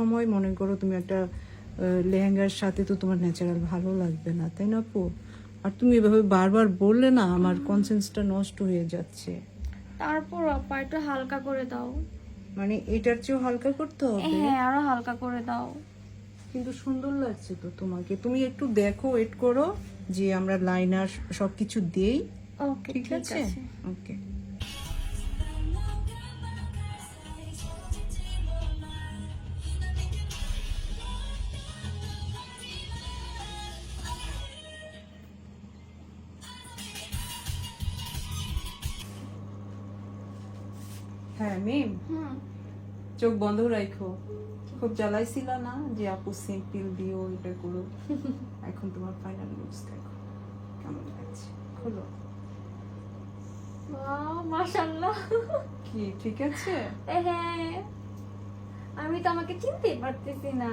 সময় মনে করো তুমি একটা লেহেঙ্গার সাথে তো তোমার ন্যাচারাল ভালো লাগবে না, তাই না আপু? আর তুমি এভাবে বারবার বললে না আমার কনসেন্সটা নষ্ট হয়ে যাচ্ছে। তারপর আপা একটু হালকা করে দাও। মানে এটার চেয়েও হালকা করতে হবে? হ্যাঁ, আরো হালকা করে দাও। কিন্তু সুন্দর লাগছে তো তোমাকে, তুমি একটু দেখো, ওয়েট করো যে আমরা লাইনার সবকিছু দেই। ওকে, ঠিক ঠিক আছে, আছে। ওকে। হ্যাঁ মিম, হুম। চোখ বন্ধ রাখো। খুব জ্বালাইছিল না যে আপু সিম্পল দিও এটা করো। এখন তোমার ফাইনাল লুকস দেখো কেমন লাগছে, খোলো। ওয়াও, মাশাআল্লাহ। কি ঠিক আছে? হ্যাঁ, আমি তো আমাকে চিনতেই পারতেছি না।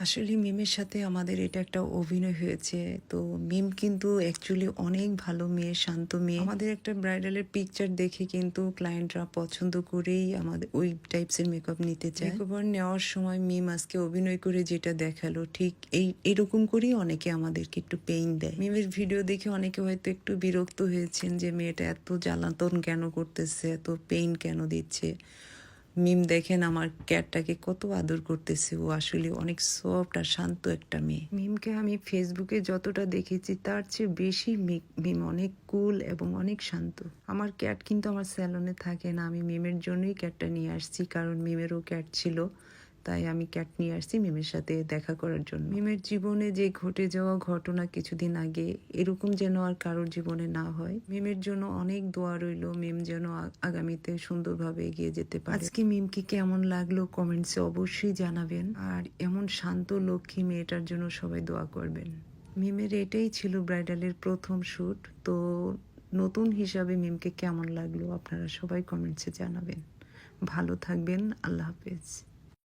আসলে মিমের সাথে আমাদের এটা একটা অভিনয় হয়েছে। তো মিম কিন্তু অ্যাকচুয়ালি অনেক ভালো মেয়ে, শান্ত মেয়ে। আমাদের একটা ব্রাইডালের পিকচার দেখে কিন্তু ক্লায়েন্টরা পছন্দ করেই আমাদের ওই টাইপসের মেকআপ নিতে চায়। মেকওভার নেওয়ার সময় মিম আজকে অভিনয় করে যেটা দেখালো, ঠিক এরকম করেই অনেকে আমাদেরকে একটু পেইন দেয়। মিমের ভিডিও দেখে অনেকে হয়তো একটু বিরক্ত হয়েছেন যে মেয়েটা এত জ্বালাতন কেন করতেছে, এত পেইন কেন দিচ্ছে। মিম দেখেন আমার ক্যাটটাকে কত আদর করতেছে, ও আসলে অনেক সফট আর শান্ত একটা মেয়ে। মিমকে আমি ফেসবুকে যতটা দেখেছি তার চেয়ে বেশি মিম অনেক কুল এবং অনেক শান্ত। আমার ক্যাট কিন্তু আমার স্যালনে থাকে না, আমি মিমের জন্যই ক্যাটটা নিয়ে আসছি, কারণ মিমেরও ক্যাট ছিল, তাই আমি ক্যাট নিয়ে আসছি মিমের সাথে দেখা করার জন্য। মিমের জীবনে যে ঘটে যাওয়া ঘটনা কিছুদিন আগে, এরকম যেন আর কারোর জীবনে না হয়। মিমের জন্য অনেক দোয়া রইল, মিম যেন আগামীতে সুন্দরভাবে এগিয়ে যেতে পারে। আজকে মিমকে কেমন লাগলো কমেন্টসে অবশ্যই জানাবেন, আর এমন শান্ত লক্ষ্মী মেয়েটার জন্য সবাই দোয়া করবেন। মিমের এটাই ছিল ব্রাইডালের প্রথম শ্যুট। তো নতুন হিসাবে মিমকে কেমন লাগলো আপনারা সবাই কমেন্টসে জানাবেন। ভালো থাকবেন, আল্লাহ হাফেজ।